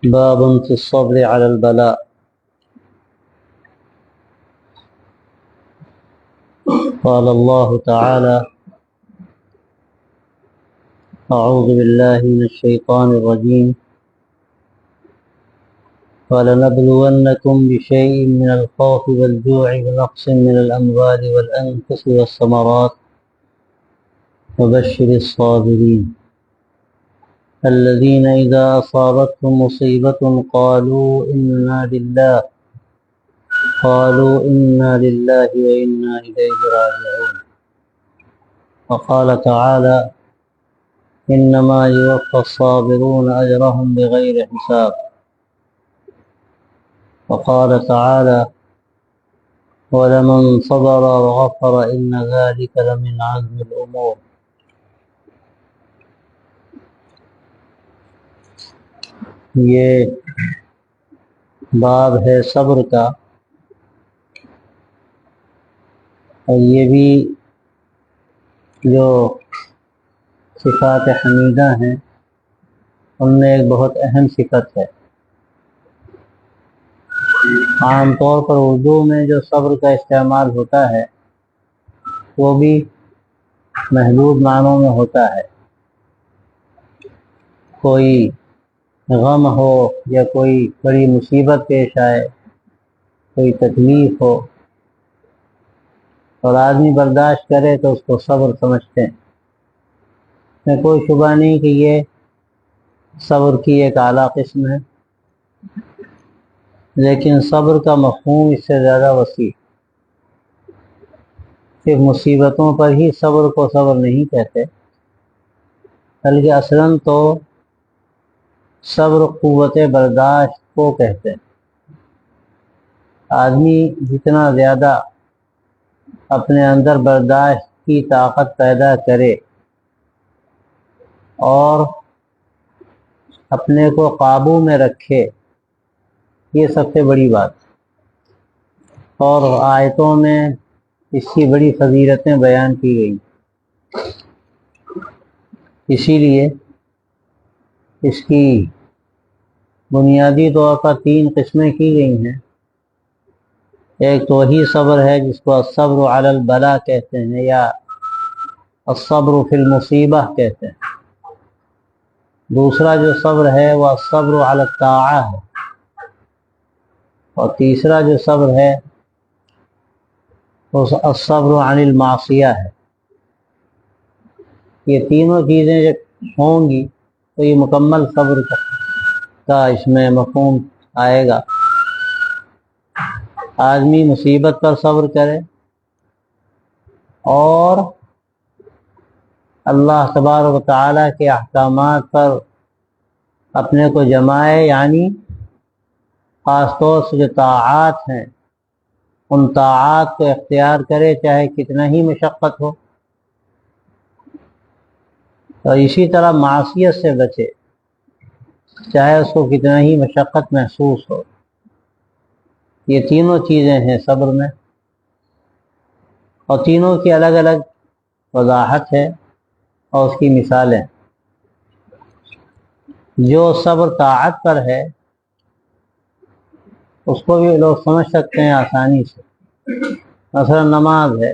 باب في الصبر على البلاء. قال الله تعالى: أعوذ بالله من الشيطان الرجيم. ولنبلونكم بشيء من الخوف والجوع ونقص من الأموال والأنفس والثمرات وبشر الصابرين الذين إذا أصابتهم مصيبة قالوا إنا لله وإنا إليه راجعون. وقال تعالى: إنما يوفى الصابرون أجرهم بغير حساب. وقال تعالى: ولمن صبر وغفر إن ذلك لمن عزم الأمور. یہ باب ہے صبر کا، اور یہ بھی جو صفات حمیدہ ہیں ان میں ایک بہت اہم صفت ہے۔ عام طور پر اردو میں جو صبر کا استعمال ہوتا ہے وہ بھی محدود معنوں میں ہوتا ہے۔ کوئی غم ہو یا کوئی بڑی مصیبت پیش آئے، کوئی تکلیف ہو اور آدمی برداشت کرے تو اس کو صبر سمجھتے ہیں۔ اس میں کوئی شبہ نہیں کہ یہ صبر کی ایک اعلیٰ قسم ہے، لیکن صبر کا مفہوم اس سے زیادہ وسیع۔ صرف مصیبتوں پر ہی صبر کو صبر نہیں کہتے، بلکہ اصلاً تو صبر قوت برداشت کو کہتے ہیں۔ آدمی جتنا زیادہ اپنے اندر برداشت کی طاقت پیدا کرے اور اپنے کو قابو میں رکھے، یہ سب سے بڑی بات۔ اور آیتوں میں اس کی بڑی فضیلتیں بیان کی گئی، اسی لیے اس کی بنیادی طور پر 3 قسمیں کی گئی ہیں۔ ایک تو وہی صبر ہے جس کو الصبر علی البلاء کہتے ہیں یا الصبر فی المصیبہ کہتے ہیں۔ دوسرا جو صبر ہے وہ الصبر علی الطاعہ ہے، اور تیسرا جو صبر ہے وہ الصبر عن المعصیہ ہے۔ یہ تینوں چیزیں جب ہوں گی تو یہ مکمل صبر کا اس میں مفہوم آئے گا۔ آدمی مصیبت پر صبر کرے اور اللہ تبارک و تعالیٰ کے احکامات پر اپنے کو جمائے، یعنی خاص طور سے جو طاعات ہیں ان طاعات کو اختیار کرے، چاہے کتنا ہی مشقت ہو، اور اسی طرح معصیت سے بچے، چاہے اس کو کتنا ہی مشقت محسوس ہو۔ یہ تینوں چیزیں ہیں صبر میں، اور تینوں کی الگ الگ وضاحت ہے اور اس کی مثالیں۔ جو صبر طاعت پر ہے اس کو بھی لوگ سمجھ سکتے ہیں آسانی سے۔ مثلا نماز ہے،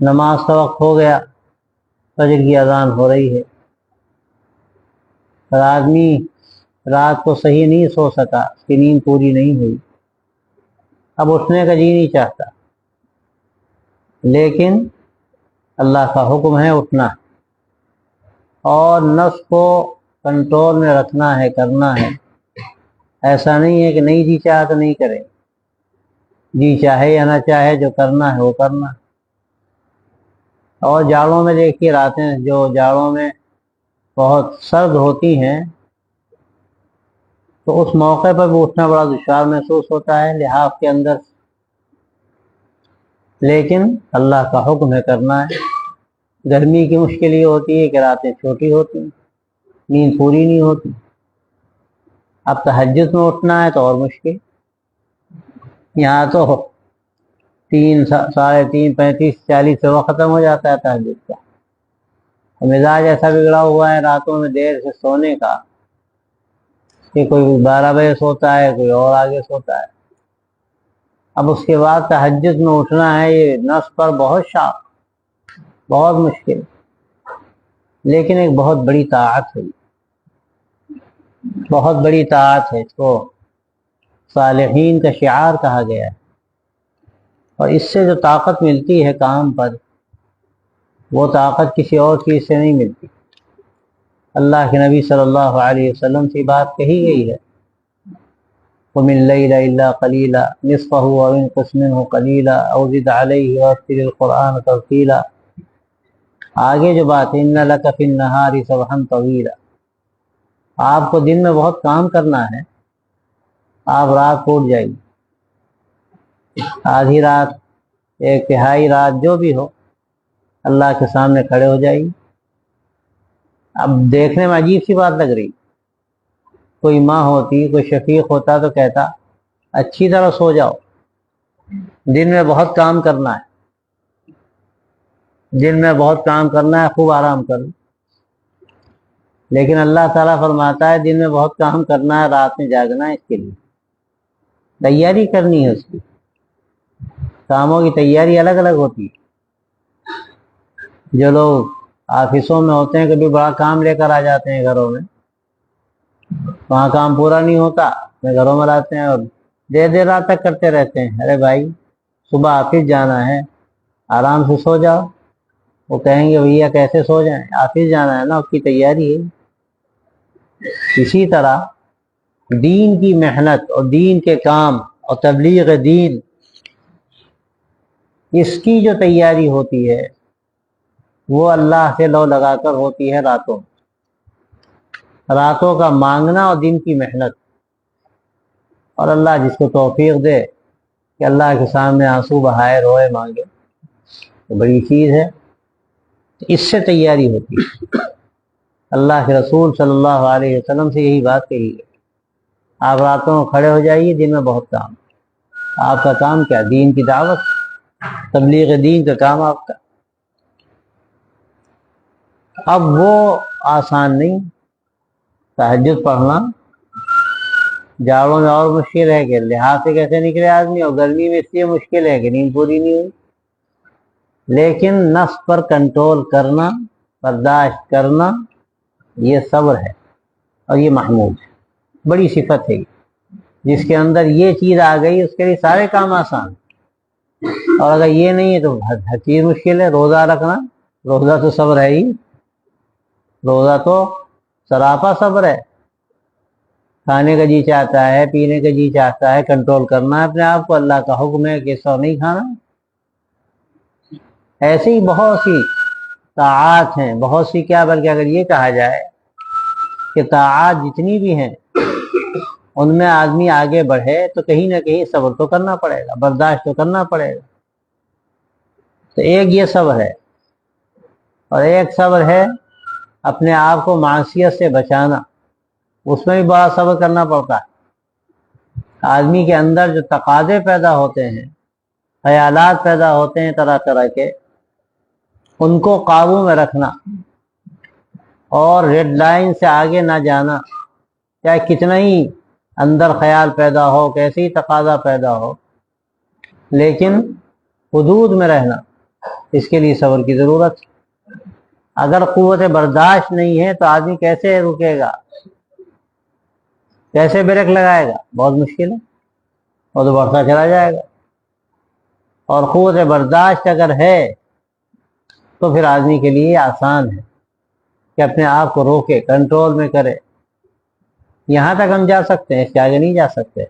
نماز کا وقت ہو گیا، فجر کی اذان ہو رہی ہے، اور آدمی رات کو صحیح نہیں سو سکا، اس کی نیند پوری نہیں ہوئی، اب اٹھنے کا جی نہیں چاہتا، لیکن اللہ کا حکم ہے اٹھنا اور نفس کو کنٹرول میں رکھنا ہے، کرنا ہے۔ ایسا نہیں ہے کہ نہیں جی چاہا تو نہیں کرے، جی چاہے یا نہ چاہے جو کرنا ہے وہ کرنا۔ اور جاڑوں میں دیکھیے، راتیں جو جاڑوں میں بہت سرد ہوتی ہیں تو اس موقع پر بھی اٹھنا بڑا دشوار محسوس ہوتا ہے لحاف کے اندر، لیکن اللہ کا حکم ہے کرنا ہے۔ گرمی کی مشکل یہ ہوتی ہے کہ راتیں چھوٹی ہوتی ہیں، نیند پوری نہیں ہوتی، اب تہجد میں اٹھنا ہے تو اور مشکل۔ یہاں تو 3 ساڑھے 3 35 40 سے وقت ختم ہو جاتا ہے تہجد کا۔ مزاج ایسا بگڑا ہوا ہے راتوں میں دیر سے سونے کا کہ کوئی 12 بجے سوتا ہے، کوئی اور آگے سوتا ہے۔ اب اس کے بعد تہجد میں اٹھنا ہے، یہ نفس پر بہت شاق، بہت مشکل، لیکن ایک بہت بڑی طاعت ہے، بہت بڑی طاعت ہے۔ اس کو صالحین کا شعار کہا گیا ہے، اور اس سے جو طاقت ملتی ہے کام پر، وہ طاقت کسی اور چیز سے نہیں ملتی۔ اللہ کے نبی صلی اللہ علیہ وسلم سے بات کہی گئی ہے، قم اللیل الا قلیلا نصفہ او انقص منہ قلیلا او زد علیہ ورتل القرآن ترتیلا۔ آگے جو بات ہے، ان لک فی النہار سبحا طویلا، آپ کو دن میں بہت کام کرنا ہے، آپ رات کو اٹھ جائیے، آدھی رات، ایک تہائی رات، جو بھی ہو، اللہ کے سامنے کھڑے ہو جائیے۔ اب دیکھنے میں عجیب سی بات لگ رہی، کوئی ماں ہوتی، کوئی شفیق ہوتا تو کہتا اچھی طرح سو جاؤ، دن میں بہت کام کرنا ہے، دن میں بہت کام کرنا ہے، خوب آرام کرو۔ لیکن اللہ تعالیٰ فرماتا ہے دن میں بہت کام کرنا ہے، رات میں جاگنا ہے، اس کے لیے تیاری کرنی ہے۔ اس کی کاموں کی تیاری الگ الگ ہوتی ہے۔ جو لوگ آفسوں میں ہوتے ہیں، کبھی بڑا کام لے کر آ جاتے ہیں گھروں میں، وہاں کام پورا نہیں ہوتا، اپنے گھروں میں لاتے ہیں اور دیر دیر رات تک کرتے رہتے ہیں۔ ارے بھائی، صبح آفس جانا ہے، آرام سے سو جاؤ۔ وہ کہیں گے بھیا کیسے سو جائیں، آفس جانا ہے نا، اس کی تیاری ہے۔ اسی طرح دین کی محنت اور دین کے کام اور تبلیغ دین، اس کی جو تیاری ہوتی ہے وہ اللہ سے لو لگا کر ہوتی ہے راتوں کا مانگنا اور دن کی محنت۔ اور اللہ جس کو توفیق دے کہ اللہ کے سامنے آنسو بہائے، روئے، مانگے، تو بڑی چیز ہے، اس سے تیاری ہوتی ہے۔ اللہ کے رسول صلی اللہ علیہ وسلم سے یہی بات کہی ہے، آپ راتوں کو کھڑے ہو جائیے، دن میں بہت کام۔ آپ کا کام کیا؟ دین کی دعوت، تبلیغ دین کا کام آپ کا۔ اب وہ آسان نہیں، تہجد پڑھنا جاڑوں میں اور مشکل ہے کہ لحاظ سے کیسے نکلے آدمی، اور گرمی میں اس لیے مشکل ہے کہ نیند پوری نہیں ہوئی۔ لیکن نفس پر کنٹرول کرنا، برداشت کرنا، یہ صبر ہے، اور یہ محمود ہے، بڑی صفت ہے۔ جس کے اندر یہ چیز آ گئی، اس کے لیے سارے کام آسان، اور اگر یہ نہیں ہے تو ہر چیز مشکل ہے۔ روزہ رکھنا، روزہ تو صبر ہے ہی، روزہ تو سراپا صبر ہے۔ کھانے کا جی چاہتا ہے، پینے کا جی چاہتا ہے، کنٹرول کرنا ہے اپنے آپ کو، اللہ کا حکم ہے کہ سو نہیں کھانا۔ ایسے ہی بہت سی طاعات ہیں، بہت سی کیا، بلکہ اگر یہ کہا جائے کہ طاعات جتنی بھی ہیں ان میں آدمی آگے بڑھے تو کہیں نہ کہیں صبر تو کرنا پڑے گا، برداشت تو کرنا پڑے گا۔ تو ایک یہ صبر ہے، اور ایک صبر ہے اپنے آپ کو معصیت سے بچانا، اس میں بھی بڑا صبر کرنا پڑتا ہے۔ آدمی کے اندر جو تقاضے پیدا ہوتے ہیں، خیالات پیدا ہوتے ہیں طرح طرح کے، ان کو قابو میں رکھنا اور ریڈ لائن سے آگے نہ جانا، چاہے کتنا ہی اندر خیال پیدا ہو، کیسے ہی تقاضا پیدا ہو، لیکن حدود میں رہنا، اس کے لیے صبر کی ضرورت ہے۔ اگر قوت برداشت نہیں ہے تو آدمی کیسے رکے گا، کیسے بریک لگائے گا؟ بہت مشکل ہے، وہ تو بڑھتا چلا جائے گا۔ اور قوت برداشت اگر ہے تو پھر آدمی کے لیے آسان ہے کہ اپنے آپ کو روکے، کنٹرول میں کرے۔ یہاں تک ہم جا سکتے ہیں، اس کے آگے نہیں جا سکتے۔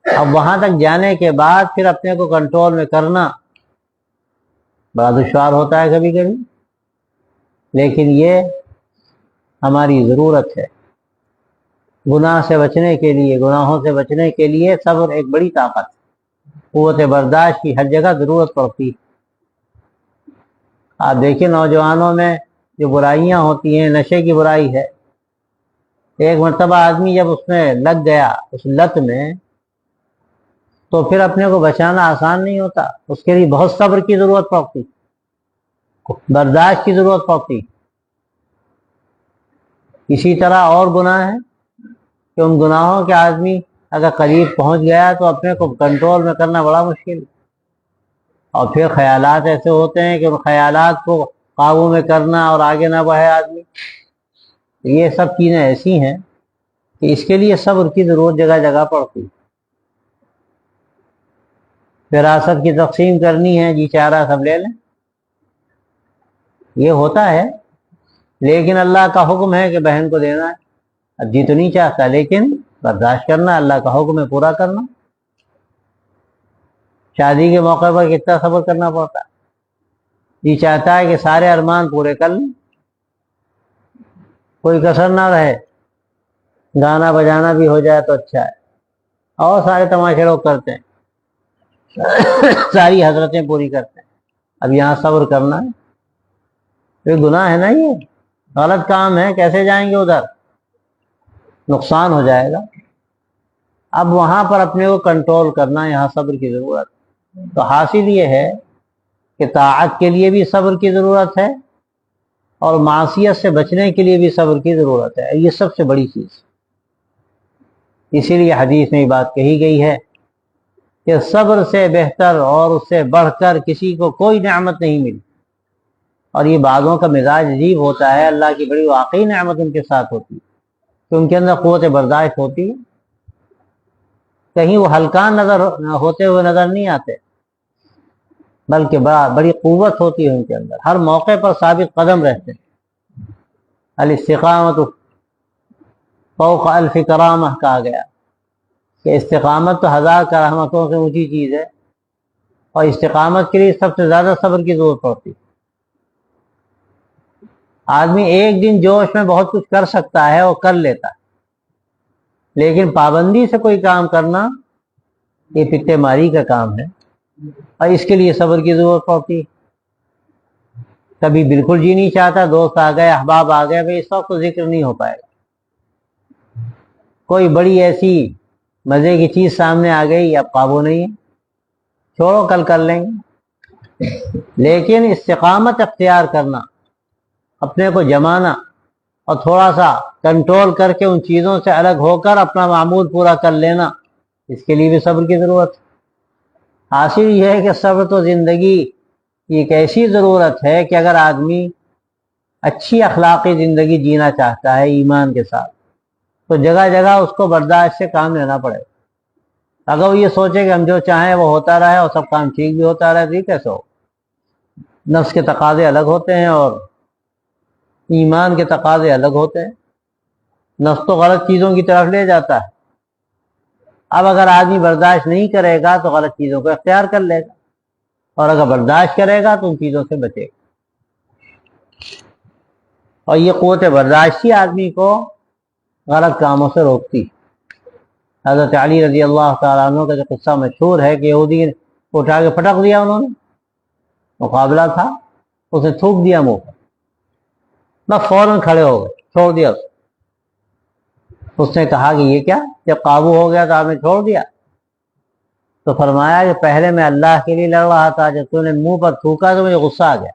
اب وہاں تک جانے کے بعد پھر اپنے کو کنٹرول میں کرنا بڑا دشوار ہوتا ہے کبھی کبھی، لیکن یہ ہماری ضرورت ہے۔ گناہ سے بچنے کے لیے، گناہوں سے بچنے کے لیے صبر ایک بڑی طاقت ہے، قوت برداشت کی ہر جگہ ضرورت پڑتی ہے۔ آپ دیکھیں نوجوانوں میں جو برائیاں ہوتی ہیں، نشے کی برائی ہے، ایک مرتبہ آدمی جب اس میں لگ گیا، اس لت میں، تو پھر اپنے کو بچانا آسان نہیں ہوتا، اس کے لیے بہت صبر کی ضرورت پڑتی، برداشت کی ضرورت پڑتی۔ اسی طرح اور گناہ ہیں کہ ان گناہوں کے آدمی اگر قریب پہنچ گیا تو اپنے کو کنٹرول میں کرنا بڑا مشکل، اور پھر خیالات ایسے ہوتے ہیں کہ ان خیالات کو قابو میں کرنا اور آگے نہ بڑھے آدمی. یہ سب چیزیں ایسی ہیں کہ اس کے لیے صبر کی ضرورت جگہ جگہ پڑتی. وراثت کی تقسیم کرنی ہے، جی چارہ سب لے لیں، یہ ہوتا ہے، لیکن اللہ کا حکم ہے کہ بہن کو دینا ہے. اب جی تو نہیں چاہتا، لیکن برداشت کرنا، اللہ کا حکم ہے پورا کرنا. شادی کے موقع پر کتنا صبر کرنا پڑتا ہے. جی چاہتا ہے کہ سارے ارمان پورے کر لیں، کوئی کسر نہ رہے، گانا بجانا بھی ہو جائے تو اچھا ہے، اور سارے تماشے لوگ کرتے ہیں، ساری حضرتیں پوری کرتے ہیں. اب یہاں صبر کرنا ہے، یہ گناہ ہے نا، یہ غلط کام ہے، کیسے جائیں گے ادھر، نقصان ہو جائے گا. اب وہاں پر اپنے کو کنٹرول کرنا، یہاں صبر کی ضرورت. تو حاصل یہ ہے کہ طاعت کے لیے بھی صبر کی ضرورت ہے، اور معصیت سے بچنے کے لیے بھی صبر کی ضرورت ہے. یہ سب سے بڑی چیز. اسی لیے حدیث میں یہ بات کہی گئی ہے کہ صبر سے بہتر اور اس سے بڑھ کر کسی کو کوئی نعمت نہیں ملی. اور یہ بعضوں کا مزاج عجیب ہوتا ہے، اللہ کی بڑی واقعی نعمت ان کے ساتھ ہوتی ہے کہ ان کے اندر قوت برداشت ہوتی ہے. کہیں وہ ہلکان نظر ہوتے ہوئے نظر نہیں آتے، بلکہ بڑی قوت ہوتی ہے ان کے اندر، ہر موقع پر ثابت قدم رہتے ہیں. الاستقامت فوق الف کرامہ کہا گیا کہ استقامت تو 1000 کرامتوں سے اونچی چیز ہے، اور استقامت کے لیے سب سے زیادہ صبر کی ضرورت پڑتی. آدمی ایک دن جوش میں بہت کچھ کر سکتا ہے اور کر لیتا ہے، لیکن پابندی سے کوئی کام کرنا یہ پتے ماری کا کام ہے، اور اس کے لیے صبر کی ضرورت پڑتی. کبھی بالکل جی نہیں چاہتا، دوست آ گئے، احباب آ گئے، بھائی اس وقت تو ذکر نہیں ہو پائے گا. کوئی بڑی ایسی مزے کی چیز سامنے آ گئی، اب قابو نہیں ہے، چھوڑو کل کر لیں گے. لیکن استقامت اختیار کرنا، اپنے کو جمانا اور تھوڑا سا کنٹرول کر کے ان چیزوں سے الگ ہو کر اپنا معمول پورا کر لینا، اس کے لیے بھی صبر کی ضرورت ہے. حاصل یہ ہے کہ صبر تو زندگی کی ایک ایسی ضرورت ہے کہ اگر آدمی اچھی اخلاقی زندگی جینا چاہتا ہے ایمان کے ساتھ، تو جگہ جگہ اس کو برداشت سے کام لینا پڑے. اگر وہ یہ سوچے کہ ہم جو چاہیں وہ ہوتا رہے اور سب کام ٹھیک بھی ہوتا رہے، تو یہ کیسے ہو؟ نفس کے تقاضے الگ ہوتے ہیں اور ایمان کے تقاضے الگ ہوتے ہیں. نفس تو غلط چیزوں کی طرف لے جاتا ہے. اب اگر آدمی برداشت نہیں کرے گا تو غلط چیزوں کو اختیار کر لے گا، اور اگر برداشت کرے گا تو ان چیزوں سے بچے گا. اور یہ قوت برداشتی آدمی کو غلط کاموں سے روکتی. حضرت علی رضی اللہ تعالیٰ عنہ کا جو قصہ مشہور ہے کہ یہودی کو اٹھا کے پٹک دیا انہوں نے، مقابلہ تھا، اسے تھوک دیا منہ پر، بس فوراً کھڑے ہو گئے، چھوڑ دیا اسے. اس نے کہا کہ یہ کیا، جب قابو ہو گیا تو آپ نے چھوڑ دیا؟ تو فرمایا کہ پہلے میں اللہ کے لیے لڑ رہا تھا، جب تم نے منہ پر تھوکا تو مجھے غصہ آ گیا.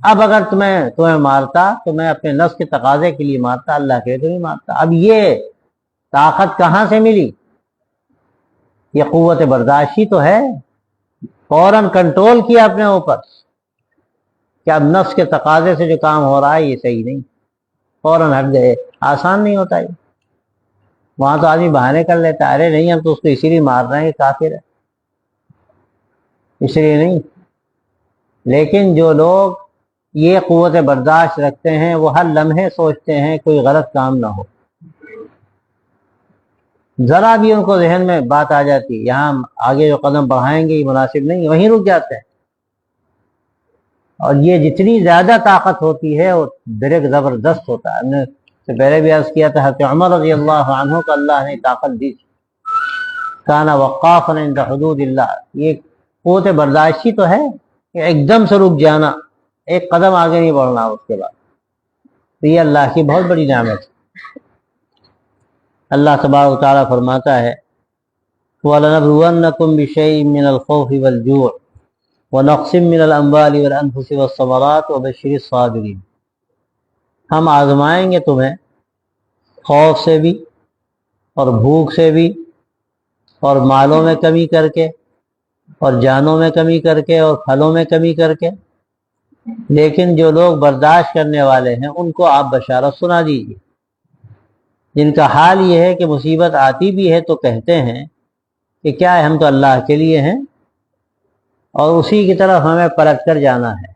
اب اگر تمہیں مارتا تو میں اپنے نفس کے تقاضے کے لیے مارتا، اللہ کے لیے تو نہیں مارتا. اب یہ طاقت کہاں سے ملی؟ یہ قوت برداشتی تو ہے. فوراً کنٹرول کیا اپنے اوپر کہ اب نفس کے تقاضے سے جو کام ہو رہا ہے یہ صحیح نہیں، فوراً ہٹ گئے. آسان نہیں ہوتا یہ. وہاں تو آدمی بہانے کر لیتا ہے، ارے نہیں ہم تو اس کو اسی لیے مار رہے ہیں کہ کافر ہے، اس لیے نہیں. لیکن جو لوگ یہ قوت برداشت رکھتے ہیں وہ ہر لمحے سوچتے ہیں کوئی غلط کام نہ ہو. ذرا بھی ان کو ذہن میں بات آ جاتی یہاں آگے جو قدم بڑھائیں گے یہ مناسب نہیں، وہیں رک جاتے ہیں. اور یہ جتنی زیادہ طاقت ہوتی ہے وہ ڈریک زبردست ہوتا ہے. ہم نے سے پہلے بھی عرض کیا تھا، حضرت عمر رضی اللہ عنہ کو اللہ نے طاقت دی، کانا وقافا عند حدود اللہ. یہ قوت برداشتی تو ہے کہ ایک دم سے رک جانا، ایک قدم آگے نہیں بڑھنا اس کے بعد. تو یہ اللہ کی بہت بڑی نعمت ہے. اللہ تبارک و تعالیٰ فرماتا ہے وَلَنَبْلُوَنَّكُمْ بِشَيْءٍ مِّنَ الْخَوْفِ وَالْجُوعِ وَنَقْصٍ مِّنَ الْأَمْوَالِ وَالْأَنفُسِ وَالثَّمَرَاتِ وَبَشِّرِ الصَّابِرِينَ. ہم آزمائیں گے تمہیں خوف سے بھی، اور بھوک سے بھی، اور مالوں میں کمی کر کے، اور جانوں میں کمی کر کے، اور پھلوں میں کمی کر کے۔ لیکن جو لوگ برداشت کرنے والے ہیں ان کو آپ بشارت سنا دیجیے، جن کا حال یہ ہے کہ مصیبت آتی بھی ہے تو کہتے ہیں کہ کیا ہے، ہم تو اللہ کے لیے ہیں اور اسی کی طرف ہمیں پلٹ کر جانا ہے۔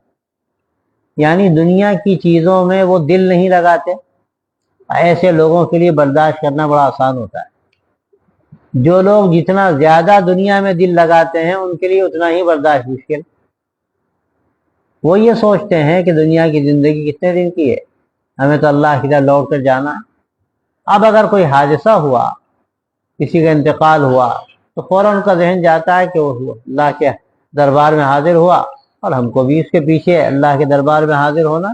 یعنی دنیا کی چیزوں میں وہ دل نہیں لگاتے۔ ایسے لوگوں کے لیے برداشت کرنا بڑا آسان ہوتا ہے۔ جو لوگ جتنا زیادہ دنیا میں دل لگاتے ہیں ان کے لیے اتنا ہی برداشت مشکل۔ وہ یہ سوچتے ہیں کہ دنیا کی زندگی کتنے دن کی ہے، ہمیں تو اللہ کی طرف لوٹ کر جانا ہے۔ اب اگر کوئی حادثہ ہوا، کسی کا انتقال ہوا، تو فوراً ان کا ذہن جاتا ہے کہ وہ اللہ کے دربار میں حاضر ہوا اور ہم کو بھی اس کے پیچھے اللہ کے دربار میں حاضر ہونا۔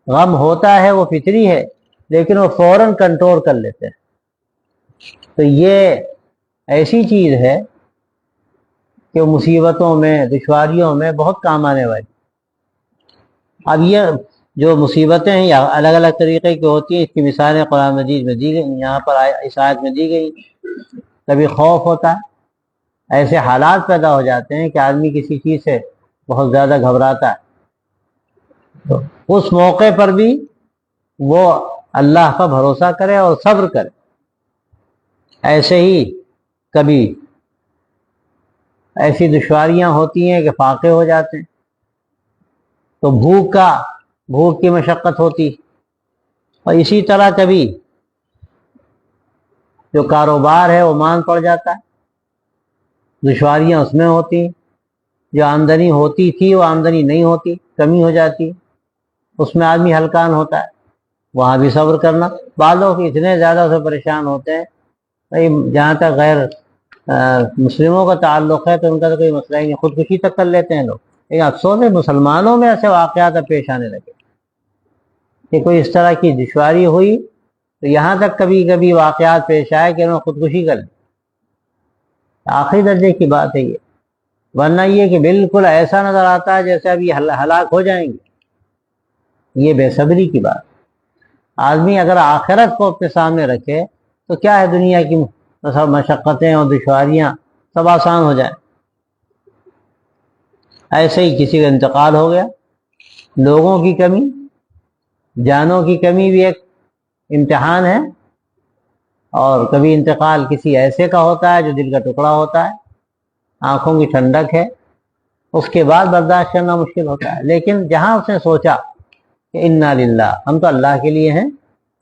غم ہوتا ہے، وہ فطری ہے، لیکن وہ فوراً کنٹرول کر لیتے ہیں۔ تو یہ ایسی چیز ہے کہ مصیبتوں میں، دشواریوں میں بہت کام آنے والی۔ اب یہ جو مصیبتیں ہیں یہ الگ الگ طریقے کی ہوتی ہیں، اس کی مثالیں قرآن مجید میں دی گئی، یہاں پر اس آیت میں دی گئی۔ کبھی خوف ہوتا ہے، ایسے حالات پیدا ہو جاتے ہیں کہ آدمی کسی چیز سے بہت زیادہ گھبراتا ہے، تو اس موقع پر بھی وہ اللہ کا بھروسہ کرے اور صبر کرے۔ ایسے ہی کبھی ایسی دشواریاں ہوتی ہیں کہ فاقے ہو جاتے ہیں، تو بھوک کی مشقت ہوتی، اور اسی طرح کبھی جو کاروبار ہے وہ مان پڑ جاتا ہے، دشواریاں اس میں ہوتی، جو آمدنی ہوتی تھی وہ آمدنی نہیں ہوتی، کمی ہو جاتی، اس میں آدمی ہلکان ہوتا ہے، وہاں بھی صبر کرنا۔ بعض لوگ اتنے زیادہ سے پریشان ہوتے ہیں، جہاں تک غیر مسلموں کا تعلق ہے تو ان کا تو کوئی مسئلہ ہی نہیں، خودکشی تک کر لیتے ہیں لوگ۔ لیکن افسوس ہے مسلمانوں میں ایسے واقعات اب پیش آنے لگے کہ کوئی اس طرح کی دشواری ہوئی تو یہاں تک کبھی کبھی واقعات پیش آئے کہ انہوں نے خودکشی کر لی۔ آخری درجے کی بات ہے یہ، ورنہ یہ کہ بالکل ایسا نظر آتا ہے جیسے اب یہ ہلاک ہو جائیں گے، یہ بے صبری کی بات۔ آدمی اگر آخرت کو اپنے سامنے رکھے تو کیا ہے، دنیا کی مشقتیں اور دشواریاں سب آسان ہو جائیں۔ ایسے ہی کسی کا انتقال ہو گیا، لوگوں کی کمی، جانوں کی کمی بھی ایک امتحان ہے، اور کبھی انتقال کسی ایسے کا ہوتا ہے جو دل کا ٹکڑا ہوتا ہے، آنکھوں کی ٹھنڈک ہے، اس کے بعد برداشت کرنا مشکل ہوتا ہے۔ لیکن جہاں اس نے سوچا کہ انا للہ، ہم تو اللہ کے لیے ہیں،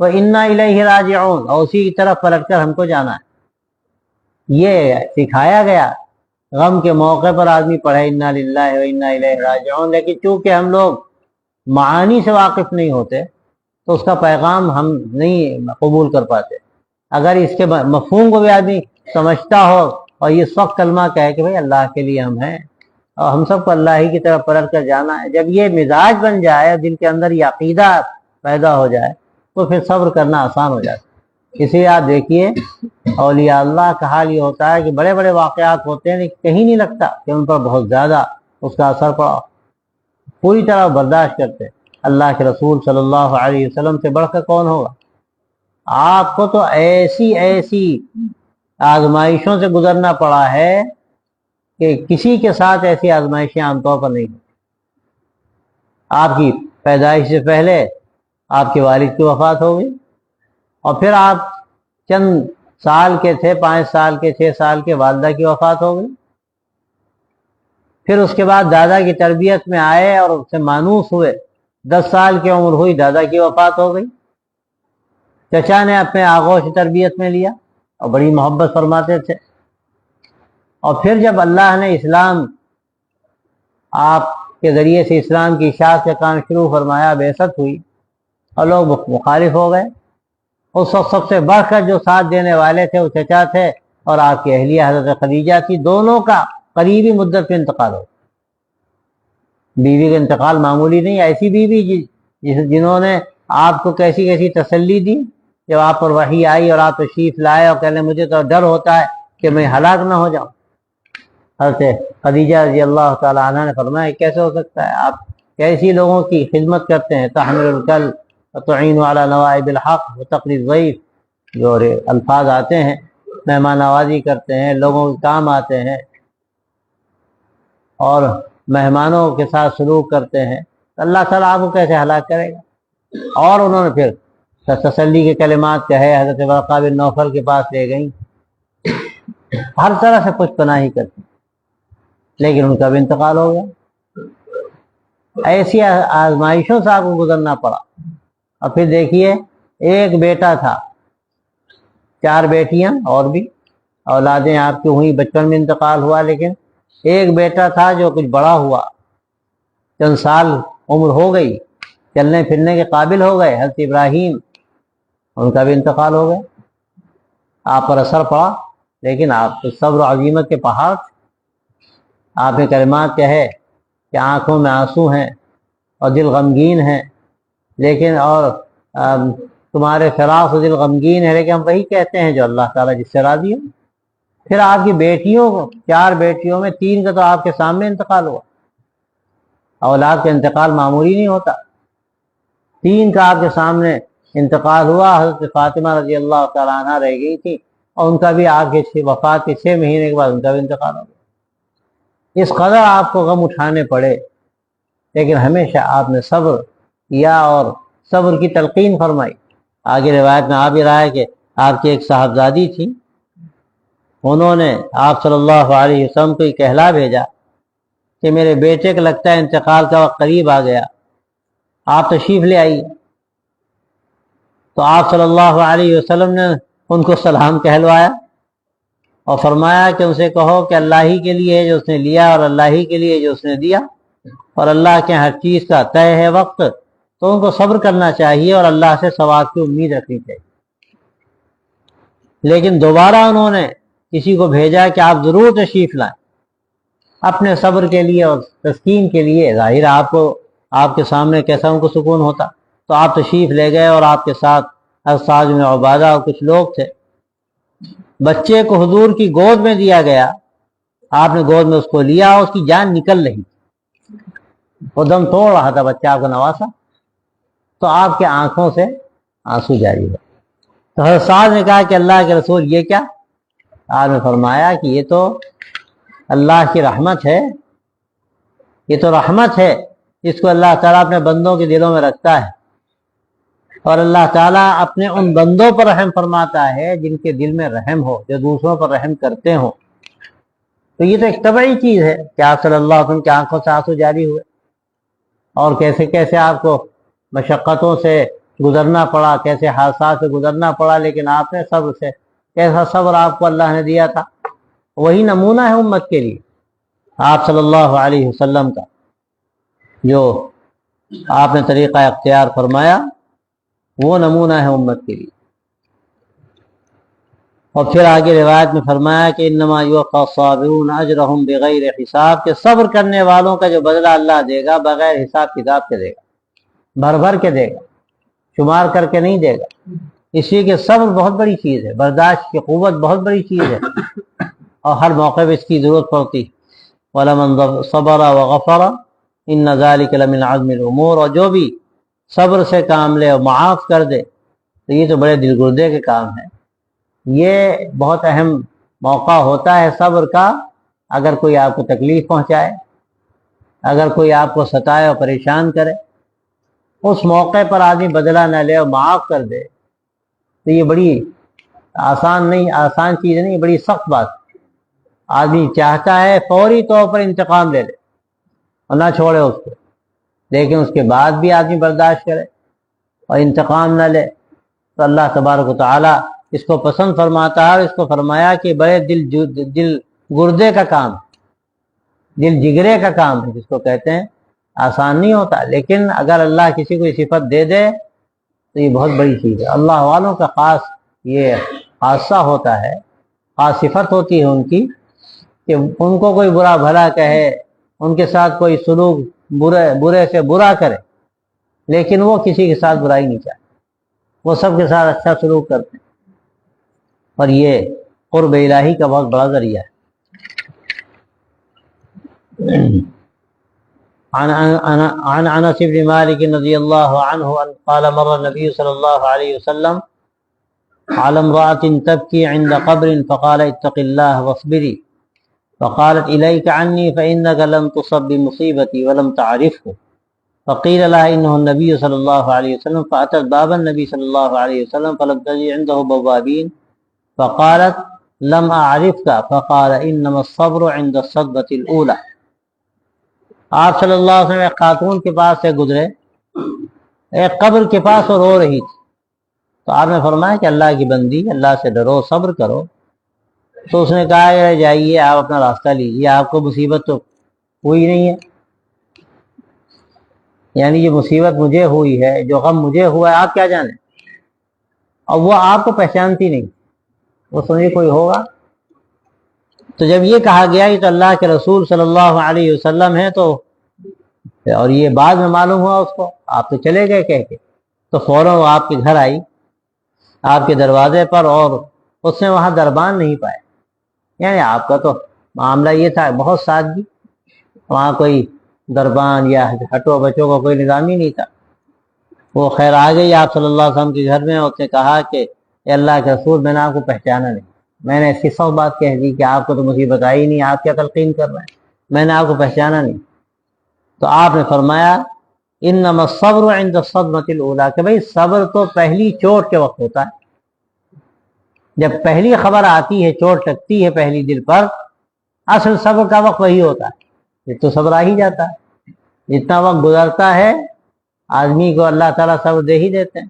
وہ انا الیہ راجعون، اور اسی کی طرف پلٹ کر ہم کو جانا ہے، یہ سکھایا گیا۔ غم کے موقع پر آدمی پڑھے انا للہ و انا الیہ راجعون، لیکن چونکہ ہم لوگ معانی سے واقف نہیں ہوتے تو اس کا پیغام ہم نہیں قبول کر پاتے۔ اگر اس کے مفہوم کو بھی آدمی سمجھتا ہو اور یہ سخت کلمہ کہے کہ بھائی اللہ کے لیے ہم ہیں اور ہم سب کو اللہ ہی کی طرف پلٹ کر جانا ہے، جب یہ مزاج بن جائے، دل کے اندر یہ عقیدہ پیدا ہو جائے تو پھر صبر کرنا آسان ہو جاتا ہے۔ اس لیے آپ دیکھیے اولیاء اللہ کا حال یہ ہوتا ہے کہ بڑے بڑے واقعات ہوتے ہیں لیکن کہیں نہیں لگتا کہ ان پر بہت زیادہ اس کا اثر پڑا، پوری طرح برداشت کرتے۔ اللہ کے رسول صلی اللہ علیہ وسلم سے بڑھ کر کون ہوگا؟ آپ کو تو ایسی ایسی آزمائشوں سے گزرنا پڑا ہے کہ کسی کے ساتھ ایسی آزمائشیں عام طور پر نہیں ہوتی۔ آپ کی پیدائش سے پہلے آپ کے والد کی وفات ہو گئی، اور پھر آپ چند سال کے تھے، 5 سال کے، 6 سال کے، والدہ کی وفات ہو گئی۔ پھر اس کے بعد دادا کی تربیت میں آئے اور اس سے مانوس ہوئے، 10 سال کی عمر ہوئی، دادا کی وفات ہو گئی۔ چچا نے اپنے آغوش تربیت میں لیا اور بڑی محبت فرماتے تھے، اور پھر جب اللہ نے اسلام آپ کے ذریعے سے اسلام کی اشاعت کا کام شروع فرمایا، بعثت ہوئی اور لوگ مخالف ہو گئے، اس وقت سب سے بڑھ کر جو ساتھ دینے والے تھے وہ چچا تھے، اور آپ کی اہلیہ حضرت خدیجہ تھی۔ دونوں کا قریبی مدت پہ انتقال ہو۔ بیوی کا انتقال معمولی نہیں، ایسی بیوی جنہوں نے آپ کو کیسی کیسی تسلی دی، جب آپ پر وحی آئی اور آپ تشریف لائے اور کہنے مجھے تو ڈر ہوتا ہے کہ میں ہلاک نہ ہو جاؤں۔ حضرت خدیجہ رضی اللہ تعالی عنہ نے فرمایا کیسے ہو سکتا ہے، آپ کیسی لوگوں کی خدمت کرتے ہیں، تحمل الکل وتعین علی نوائب الحق وتقری الضیف، جو الفاظ آتے ہیں، مہمان نوازی کرتے ہیں، لوگوں کے کام آتے ہیں اور مہمانوں کے ساتھ سلوک کرتے ہیں، اللہ تعالیٰ آپ کو کیسے ہلاک کرے گا؟ اور انہوں نے پھر تسلی کے کلمات کہے، حضرت ورقہ بن نوفل کے پاس لے گئیں، ہر طرح سے کچھ پناہی کرتی، لیکن ان کا بھی انتقال ہو گیا۔ ایسی آزمائشوں سے آپ کو گزرنا پڑا۔ اور پھر دیکھیے، ایک بیٹا تھا، 4 بیٹیاں اور بھی اولادیں آپ کی ہوئی، بچپن میں انتقال ہوا، لیکن ایک بیٹا تھا جو کچھ بڑا ہوا، چند سال عمر ہو گئی، چلنے پھرنے کے قابل ہو گئے، حضرت ابراہیم، ان کا بھی انتقال ہو گیا۔ آپ پر اثر پڑا، لیکن آپ صبر و عزیمت کے پہاڑ، آپ نے کلمات کہے کہ آنکھوں میں آنسو ہیں اور دل غمگین ہے، لیکن اور تمہارے فراق سے دل غمگین ہے، لیکن ہم وہی کہتے ہیں جو اللہ تعالیٰ جس سے راضی ہو۔ پھر آپ کی بیٹیوں کو، 4 بیٹیوں میں 3 کا تو آپ کے سامنے انتقال ہوا۔ اولاد کا انتقال معمولی نہیں ہوتا، 3 کا آپ کے سامنے انتقال ہوا۔ حضرت فاطمہ رضی اللہ تعالیٰ عنہ رہ گئی تھی، اور ان کا بھی آپ کے وفات کے 6 مہینے کے بعد ان کا بھی انتقال ہو گیا۔ اس قدر آپ کو غم اٹھانے پڑے، لیکن ہمیشہ آپ نے صبر کیا اور صبر کی تلقین فرمائی۔ آگے روایت میں آ بھی رہا ہے کہ آپ کی ایک صاحبزادی تھی، انہوں نے آپ صلی اللہ علیہ وسلم کو یہ کہلا بھیجا کہ میرے بیٹے کو لگتا ہے انتقال کا وقت قریب آ گیا، آپ تشریف لے آئیے۔ تو آپ صلی اللہ علیہ وسلم نے ان کو سلام کہلوایا اور فرمایا کہ اسے کہو کہ اللہ ہی کے لیے جو اس نے لیا اور اللہ ہی کے لیے جو اس نے دیا، اور اللہ کے ہر چیز کا طے ہے وقت، تو ان کو صبر کرنا چاہیے اور اللہ سے ثواب کی امید رکھنی چاہیے۔ لیکن دوبارہ انہوں نے کسی کو بھیجا کہ آپ ضرور تشریف لائیں اپنے صبر کے لیے اور تسکین کے لیے۔ ظاہر آپ کو، آپ کے سامنے کیسا ان کو سکون ہوتا۔ تو آپ تشریف لے گئے اور آپ کے ساتھ اسعد بن عبادہ اور کچھ لوگ تھے۔ بچے کو حضور کی گود میں دیا گیا، آپ نے گود میں اس کو لیا اور اس کی جان نکل رہی، وہ دم توڑ رہا تھا بچہ آپ کا نواسا، تو آپ کے آنکھوں سے آنسو جاری ہوئے۔ تو حضرت سعد نے کہا کہ اللہ کے رسول یہ کیا؟ آپ نے فرمایا کہ یہ تو اللہ کی رحمت ہے، یہ تو رحمت ہے جس کو اللہ تعالیٰ اپنے بندوں کے دلوں میں رکھتا ہے، اور اللہ تعالیٰ اپنے ان بندوں پر رحم فرماتا ہے جن کے دل میں رحم ہو، جو دوسروں پر رحم کرتے ہوں۔ تو یہ تو ایک طبعی چیز ہے کہ آپ صلی اللہ علیہ وسلم کی آنکھوں سے آنسو جاری ہوئے، اور کیسے کیسے آپ کو مشقتوں سے گزرنا پڑا، کیسے حادثات سے گزرنا پڑا، لیکن آپ نے صبر سے، کیسا صبر آپ کو اللہ نے دیا تھا۔ وہی نمونہ ہے امت کے لیے، آپ صلی اللہ علیہ وسلم کا جو آپ نے طریقہ اختیار فرمایا، وہ نمونہ ہے امت کے لیے۔ اور پھر آگے روایت میں فرمایا کہ انما یوفی الصابرون اجرہم بغیر حساب، کہ صبر کرنے والوں کا جو بدلہ اللہ دے گا بغیر حساب کتاب کے دے گا، بھر بھر کے دے گا، شمار کر کے نہیں دے گا۔ اس لیے کہ صبر بہت بڑی چیز ہے، برداشت کی قوت بہت بڑی چیز ہے، اور ہر موقع پہ اس کی ضرورت پڑتی۔ وَلَمَنْ صَبَرَ وَغَفَرَ إِنَّ ذَلِكَ لَمِنْ عَزْمِ الْأُمُورِ، اور جو بھی صبر سے کام لے اور معاف کر دے تو یہ تو بڑے دل گردے کے کام ہیں۔ یہ بہت اہم موقع ہوتا ہے صبر کا۔ اگر کوئی آپ کو تکلیف پہنچائے، اگر کوئی آپ کو ستائے اور پریشان کرے، اس موقع پر آدمی بدلہ نہ لے اور معاف کر دے تو یہ بڑی آسان چیز نہیں، بڑی سخت بات۔ آدمی چاہتا ہے فوری طور پر انتقام لے لے اور نہ چھوڑے اس کو، لیکن اس کے بعد بھی آدمی برداشت کرے اور انتقام نہ لے تو اللہ تبارک و تعالی اس کو پسند فرماتا ہے۔ اور اس کو فرمایا کہ بڑے دل گردے کا کام، دل جگرے کا کام ہے، جس کو کہتے ہیں، آسان نہیں ہوتا۔ لیکن اگر اللہ کسی کو یہ صفت دے دے تو یہ بہت بڑی چیز ہے۔ اللہ والوں کا خاص یہ خاصہ ہوتا ہے، خاص صفت ہوتی ہے ان کی، کہ ان کو کوئی برا بھلا کہے، ان کے ساتھ کوئی سلوک برے سے برا کرے، لیکن وہ کسی کے ساتھ برائی نہیں چاہتے، وہ سب کے ساتھ اچھا سلوک کرتے ہیں، اور یہ قرب الہی کا بہت بڑا ذریعہ ہے۔ عن انس بن مالک رضی اللہ عنہ قال مر النبی صلی اللہ علیہ وسلم على امرأة تبكي عند قبر فقال اتق الله واصبري فقالت إليك عني فإنك لم تصب بمصيبتي ولم تعرفه فقيل لها إنه النبي صلى الله عليه وسلم فأتت باب النبي صلى الله عليه وسلم فلم تجد عنده بوابين فقالت لم أعرفك فقال إنما الصبر عند الصدمة الأولى. آپ صلی اللہ علیہ وسلم ایک خاتون کے پاس سے گزرے، ایک قبر کے پاس اور رو رہی تھی، تو آپ نے فرمایا کہ اللہ کی بندی، اللہ سے ڈرو، صبر کرو. تو اس نے کہا جائیے آپ اپنا راستہ لیجیے، آپ کو مصیبت تو ہوئی نہیں ہے، یعنی یہ مصیبت مجھے ہوئی ہے، جو غم مجھے ہوا ہے آپ کیا جانیں. اور وہ آپ کو پہچانتی نہیں، وہ سمجھے کوئی ہوگا. تو جب یہ کہا گیا یہ تو اللہ کے رسول صلی اللہ علیہ وسلم ہیں، تو اور یہ بعد میں معلوم ہوا اس کو، آپ تو چلے گئے کہہ کے، تو فوراً وہ آپ کے گھر آئی، آپ کے دروازے پر، اور اس نے وہاں دربان نہیں پائے. یعنی آپ کا تو معاملہ یہ تھا بہت سادگی، وہاں کوئی دربان یا ہٹو بچوں کا کوئی نظام ہی نہیں تھا. وہ خیر آ گئی آپ صلی اللہ علیہ وسلم کے گھر میں، اس نے کہا کہ اے اللہ کے رسول میں نے آپ کو پہچانا نہیں، میں نے ایسی سو بات کہہ دی کہ آپ کو تو مصیبت آئی نہیں، آپ کیا تلقین کر رہے ہیں، میں نے آپ کو پہچانا نہیں. تو آپ نے فرمایا انما الصبر عند الصدمة الاولى، کہ بھئی صبر تو پہلی چوٹ کے وقت ہوتا ہے، جب پہلی خبر آتی ہے، چوٹ لگتی ہے پہلی دل پر، اصل صبر کا وقت وہی ہوتا ہے. یہ تو صبر آ ہی جاتا ہے، جتنا وقت گزرتا ہے آدمی کو اللہ تعالیٰ صبر دے ہی دیتے ہیں.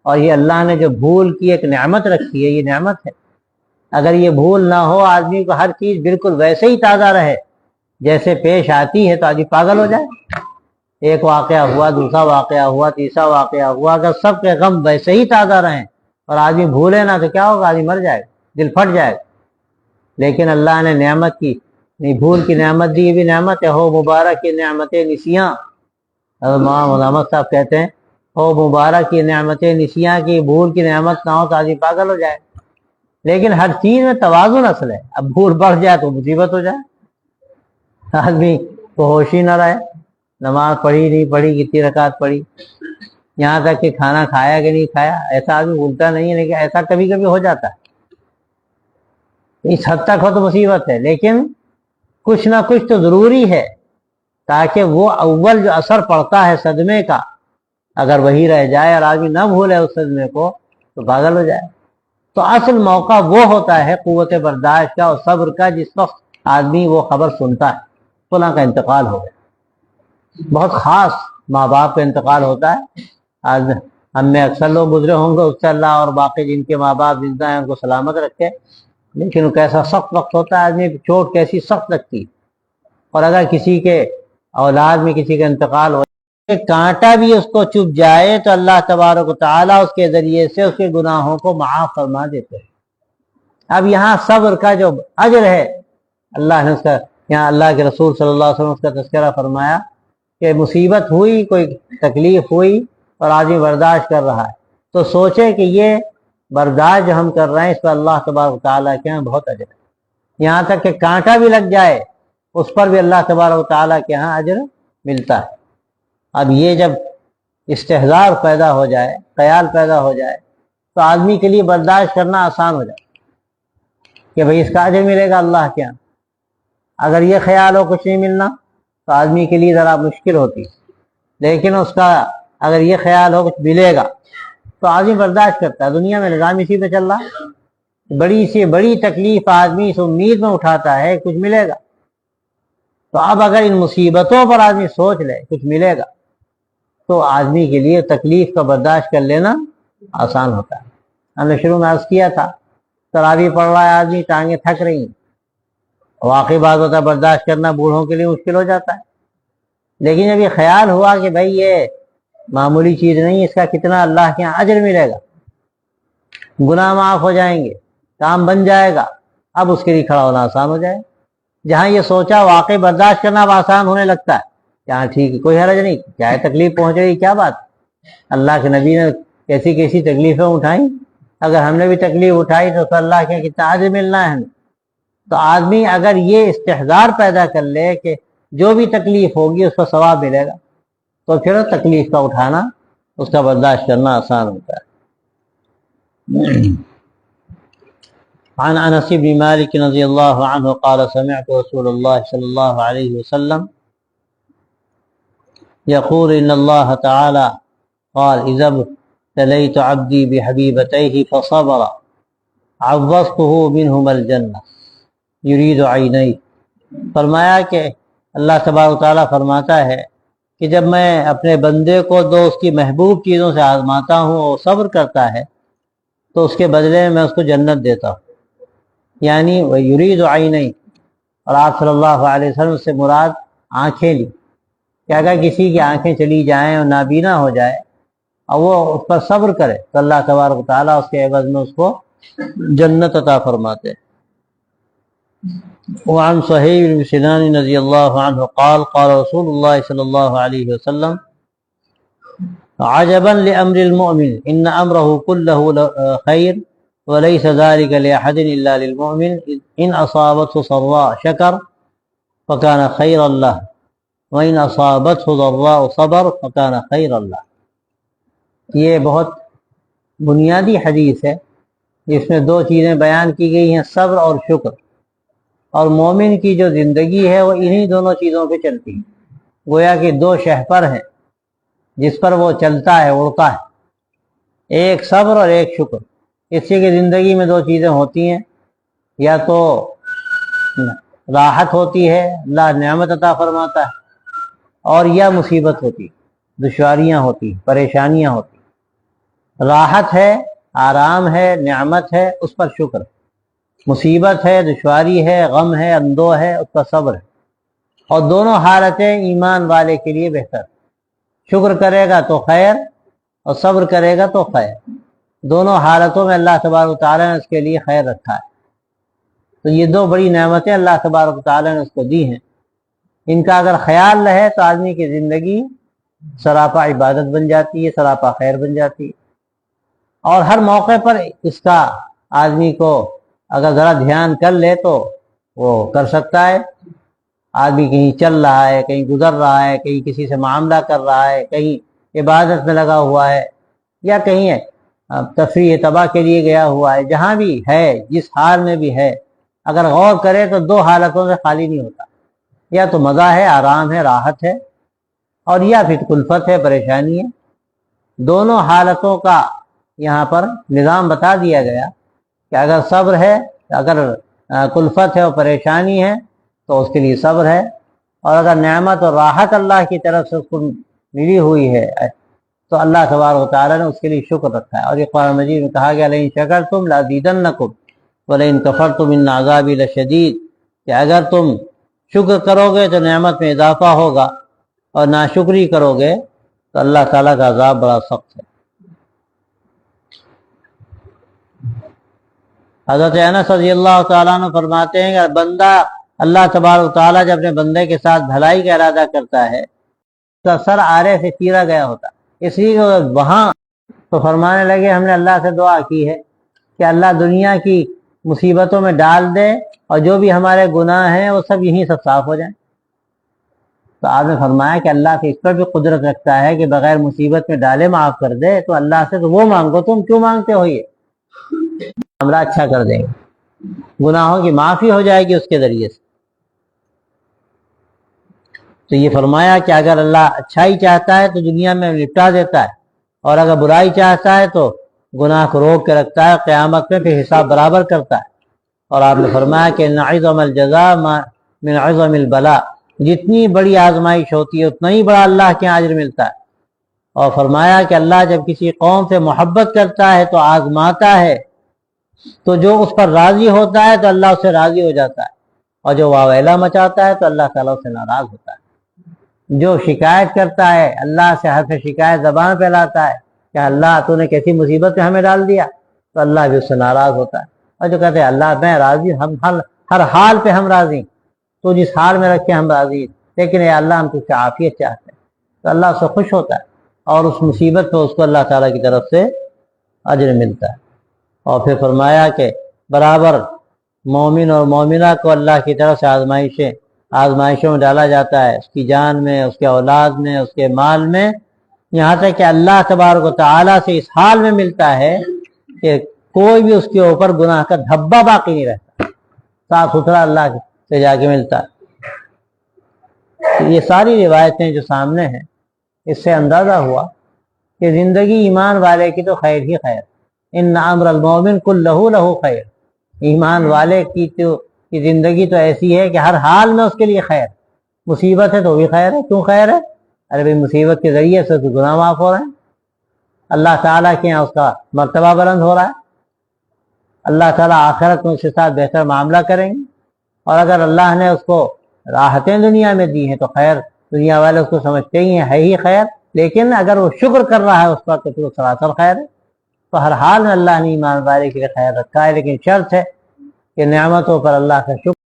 اور یہ اللہ نے جو بھول کی ایک نعمت رکھی ہے، یہ نعمت ہے. اگر یہ بھول نہ ہو، آدمی کو ہر چیز بالکل ویسے ہی تازہ رہے جیسے پیش آتی ہے، تو آدمی پاگل ہو جائے. ایک واقعہ ہوا، دوسرا واقعہ ہوا، تیسرا واقعہ ہوا، اگر سب کے غم ویسے ہی تازہ رہیں اور آدمی بھولے نہ تو کیا ہوگا، آدمی مر جائے گا، دل پھٹ جائے گا. لیکن اللہ نے نعمت کی نہیں، بھول کی نعمت دی، یہ بھی نعمت ہے. ہو مبارک کی نعمت نسیاں، مولانا محمد صاحب کہتے ہیں ہو مبارک کی نعمت نسیاں کی، بھول کی نعمت نہ ہو تو آدمی پاگل ہو جائے. لیکن ہر چیز میں توازن اصل ہے. اب بھول بڑھ جائے تو مصیبت ہو جائے، آدمی کو ہوش ہی نہ رہے، نماز پڑھی نہیں پڑھی، کتنی رکعت پڑھی، یہاں تک کہ کھانا کھایا کہ نہیں کھایا، ایسا آدمی بھولتا نہیں ہے، لیکن ایسا کبھی کبھی ہو جاتا ہے. اس حد تک ہو تو مصیبت ہے، لیکن کچھ نہ کچھ تو ضروری ہے، تاکہ وہ اول جو اثر پڑتا ہے صدمے کا، اگر وہی رہ جائے اور آدمی نہ بھولے اس صدمے کو تو پاگل ہو جائے. تو اصل موقع وہ ہوتا ہے قوت برداشت کا اور صبر کا، جس وقت آدمی وہ خبر سنتا ہے فلاں کا انتقال ہو گیا. بہت خاص ماں باپ کا انتقال ہوتا ہے. آج ہم میں اکثر لوگ گزرے ہوں گے، اس سے اللہ اور باقی جن کے ماں باپ زندہ ہیں ان کو سلامت رکھے، لیکن وہ کیسا سخت وقت ہوتا ہے، آدمی کی چوٹ کیسی سخت لگتی ہے. اور اگر کسی کے اولاد میں کسی کا انتقال ہو، کانٹا بھی اس کو چبھ جائے تو اللہ تبارک و تعالیٰ اس کے ذریعے سے اس کے گناہوں کو معاف فرما دیتے ہیں. اب یہاں صبر کا جو اجر ہے، اللہ نے اس کا، یہاں اللہ کے رسول صلی اللہ علیہ وسلم اس کا تذکرہ فرمایا کہ مصیبت ہوئی، کوئی تکلیف ہوئی اور آدمی برداشت کر رہا ہے، تو سوچے کہ یہ برداشت جو ہم کر رہے ہیں اس پر اللہ تبارک و تعالیٰ کے یہاں بہت اجر ہے. یہاں تک کہ کانٹا بھی لگ جائے اس پر بھی اللہ تبارک و تعالیٰ کے یہاں اجر ملتا ہے. اب یہ جب استحضار پیدا ہو جائے، خیال پیدا ہو جائے، تو آدمی کے لیے برداشت کرنا آسان ہو جائے کہ بھئی اس کا اجر ملے گا اللہ کے یہاں. اگر یہ خیال ہو کچھ نہیں ملنا تو آدمی کے لیے ذرا مشکل ہوتی، لیکن اس کا اگر یہ خیال ہو کچھ ملے گا تو آدمی برداشت کرتا ہے. دنیا میں نظام اسی پہ چل رہا ہے، بڑی سی بڑی تکلیف آدمی اس امید میں اٹھاتا ہے کچھ ملے گا. تو اب اگر ان مصیبتوں پر آدمی سوچ لے کچھ ملے گا تو آدمی کے لیے تکلیف کا برداشت کر لینا آسان ہوتا ہے. ہم نے شروع میں عرض کیا تھا، تراویح پڑھ رہا ہے آدمی، ٹانگیں تھک رہی ہیں، واقعی بات ہوتا ہے برداشت کرنا بوڑھوں کے لیے مشکل ہو جاتا ہے. لیکن جب یہ خیال ہوا کہ بھائی یہ معمولی چیز نہیں، اس کا کتنا اللہ کے یہاں اجر ملے گا، گناہ معاف ہو جائیں گے، کام بن جائے گا، اب اس کے لیے کھڑا ہونا آسان ہو جائے. جہاں یہ سوچا واقعی برداشت کرنا اب آسان ہونے لگتا ہے، یہاں ٹھیک ہے کوئی حرج نہیں، کیا ہے تکلیف پہنچ رہی، کیا بات. اللہ کے نبی نے کیسی کیسی تکلیفیں اٹھائیں، اگر ہم نے بھی تکلیف اٹھائی تو اللہ کے کتنا اجر ملنا ہے ہمیں. تو آدمی اگر یہ استحضار پیدا کر لے کہ جو بھی تکلیف ہوگی اس پر ثواب ملے گا، تو پھر تکلیف کا اٹھانا، اس کا برداشت کرنا آسان ہوتا ہے. عن انس بن مالك رضي الله عنه قال سمعت رسول الله صلى الله عليه وسلم يقول إن الله تعالى قال إذا ابتليت عبدي بحبيبتيه فصبر عوضته منهما الجنة يريد عينيه. فرمایا کہ اللہ تبارک و تعالیٰ فرماتا ہے کہ جب میں اپنے بندے کو دو اس کی محبوب چیزوں سے آزماتا ہوں اور صبر کرتا ہے تو اس کے بدلے میں اس کو جنت دیتا ہوں. یعنی وہ یرید عینی، اور آپ صلی اللہ علیہ وسلم سے مراد آنکھیں لی کہ اگر کسی کی آنکھیں چلی جائیں اور نابینا ہو جائے اور وہ اس پر صبر کرے تو اللہ تبارک و تعالیٰ اس کے عوض میں اس کو جنت عطا فرماتے ہیں. وعن صہیب بن سنان رضی اللہ عنہ قال قال رسول اللہ صلی اللہ علیہ وسلم عجبا لأمر المؤمن ان امره كله خیر وليس ذلك لأحد الا للمؤمن ان اصابته سراء شکر فكان خيرا له وان اصابته ضراء صبر فكان خيرا له. یہ بہت بنیادی حدیث ہے جس میں دو چیزیں بیان کی گئی ہیں، صبر اور شکر، اور مومن کی جو زندگی ہے وہ انہی دونوں چیزوں پہ چلتی ہے. گویا کہ دو شہپر ہیں جس پر وہ چلتا ہے، اڑتا ہے، ایک صبر اور ایک شکر. کسی کی زندگی میں دو چیزیں ہوتی ہیں، یا تو راحت ہوتی ہے، اللہ نعمت عطا فرماتا ہے، اور یا مصیبت ہوتی، دشواریاں ہوتی، پریشانیاں ہوتی. راحت ہے، آرام ہے، نعمت ہے، اس پر شکر. مصیبت ہے، دشواری ہے، غم ہے، اندو ہے، اس پر صبر ہے. اور دونوں حالتیں ایمان والے کے لیے بہتر. شکر کرے گا تو خیر اور صبر کرے گا تو خیر. دونوں حالتوں میں اللہ تبارک و تعالیٰ نے اس کے لیے خیر رکھا ہے. تو یہ دو بڑی نعمتیں اللہ تبارک و تعالیٰ نے اس کو دی ہیں. ان کا اگر خیال رہے تو آدمی کی زندگی سراپا عبادت بن جاتی ہے، سراپا خیر بن جاتی ہے. اور ہر موقع پر اس کا آدمی کو اگر ذرا دھیان کر لے تو وہ کر سکتا ہے. آدمی کہیں چل رہا ہے، کہیں گزر رہا ہے، کہیں کسی سے معاملہ کر رہا ہے، کہیں عبادت میں لگا ہوا ہے، یا کہیں تفریح تباہ کے لیے گیا ہوا ہے، جہاں بھی ہے، جس حال میں بھی ہے، اگر غور کرے تو دو حالتوں سے خالی نہیں ہوتا. یا تو مزہ ہے، آرام ہے، راحت ہے، اور یا پھر کلفت ہے، پریشانی ہے. دونوں حالتوں کا یہاں پر نظام بتا دیا گیا کہ اگر صبر ہے، اگر کلفت ہے اور پریشانی ہے تو اس کے لیے صبر ہے، اور اگر نعمت اور راحت اللہ کی طرف سے اس کو ملی ہوئی ہے تو اللہ تبارک و تعالیٰ نے اس کے لیے شکر رکھا ہے. اور یہ قرآن مجید میں کہا گیا لئن شکرتم لازیدنکم ولئن کفرتم ان عذابی لشدید، کہ اگر تم شکر کرو گے تو نعمت میں اضافہ ہوگا، اور ناشکری کرو گے تو اللہ تعالیٰ کا عذاب بڑا سخت ہے. حضرت انس رضی اللہ تعالیٰ عنہ فرماتے ہیں کہ بندہ اللہ تبارک و تعالیٰ جب اپنے بندے کے ساتھ بھلائی کا ارادہ کرتا ہے تو سر آرے سے چیرا گیا ہوتا. اس لیے وہاں تو فرمانے لگے ہم نے اللہ سے دعا کی ہے کہ اللہ دنیا کی مصیبتوں میں ڈال دے اور جو بھی ہمارے گناہ ہیں وہ سب یہیں سب صاف ہو جائیں. تو آپ نے فرمایا کہ اللہ سے اس پر بھی قدرت رکھتا ہے کہ بغیر مصیبت میں ڈالے معاف کر دے. تو اللہ سے تو وہ مانگو، تم کیوں مانگتے ہو؟ یہ معاملہ اچھا کر دیں گے، گناہوں کی معافی ہو جائے گی اس کے ذریعے سے. تو یہ فرمایا کہ اگر اللہ اچھائی چاہتا ہے تو دنیا میں نپٹا دیتا ہے، اور اگر برائی چاہتا ہے تو گناہ کو روک کے رکھتا ہے، قیامت میں پھر حساب برابر کرتا ہے. اور آپ نے فرمایا کہ ان عظم الجزاء من عظم البلاء، جتنی بڑی آزمائش ہوتی ہے اتنا ہی بڑا اللہ کے اجر ملتا ہے. اور فرمایا کہ اللہ جب کسی قوم سے محبت کرتا ہے تو آزماتا ہے، تو جو اس پر راضی ہوتا ہے تو اللہ اس سے راضی ہو جاتا ہے، اور جو واویلا مچاتا ہے تو اللہ تعالیٰ سے ناراض ہوتا ہے. جو شکایت کرتا ہے اللہ سے، حرف شکایت زبان پہ لاتا ہے کہ اللہ تو نے کیسی مصیبت میں ہمیں ڈال دیا، تو اللہ بھی اس سے ناراض ہوتا ہے. اور جو کہتے ہیں اللہ میں راضی، ہم ہر حال پہ ہم راضی، تو جس حال میں رکھے ہم راضی، لیکن اے اللہ ہم تجھ سے عافیت چاہتے ہیں، تو اللہ اس سے خوش ہوتا ہے، اور اس مصیبت پہ اس کو اللہ تعالیٰ کی طرف سے اجر ملتا ہے. اور پھر فرمایا کہ برابر مومن اور مومنہ کو اللہ کی طرف سے آزمائشوں میں ڈالا جاتا ہے، اس کی جان میں، اس کے اولاد میں، اس کے مال میں، یہاں تک کہ اللہ تبارک و تعالیٰ سے اس حال میں ملتا ہے کہ کوئی بھی اس کے اوپر گناہ کا دھبا باقی نہیں رہتا، صاف ستھرا اللہ سے جا کے ملتا ہے۔ یہ ساری روایتیں جو سامنے ہیں، اس سے اندازہ ہوا کہ زندگی ایمان والے کی تو خیر ہی خیر، ان امر المومن کلہ لہ خیر، ایمان والے کی زندگی تو ایسی ہے کہ ہر حال میں اس کے لیے خیر، مصیبت ہے تو بھی خیر ہے۔ کیوں خیر ہے؟ ارے بھائی مصیبت کے ذریعے سے تو گناہ معاف ہو رہے ہیں، اللہ تعالیٰ کے یہاں اس کا مرتبہ بلند ہو رہا ہے، اللہ تعالیٰ آخرت میں اس کے ساتھ بہتر معاملہ کریں گے، اور اگر اللہ نے اس کو راحتیں دنیا میں دی ہیں تو خیر، دنیا والے اس کو سمجھتے ہی ہیں ہے ہی خیر، لیکن اگر وہ شکر کر رہا ہے اس پر تو پھر وہ سراسر خیر ہے۔ تو ہر حال میں اللہ نے ایمان والے کے لیے خیر رکھا ہے، لیکن شرط ہے کہ نعمتوں پر اللہ کا شکر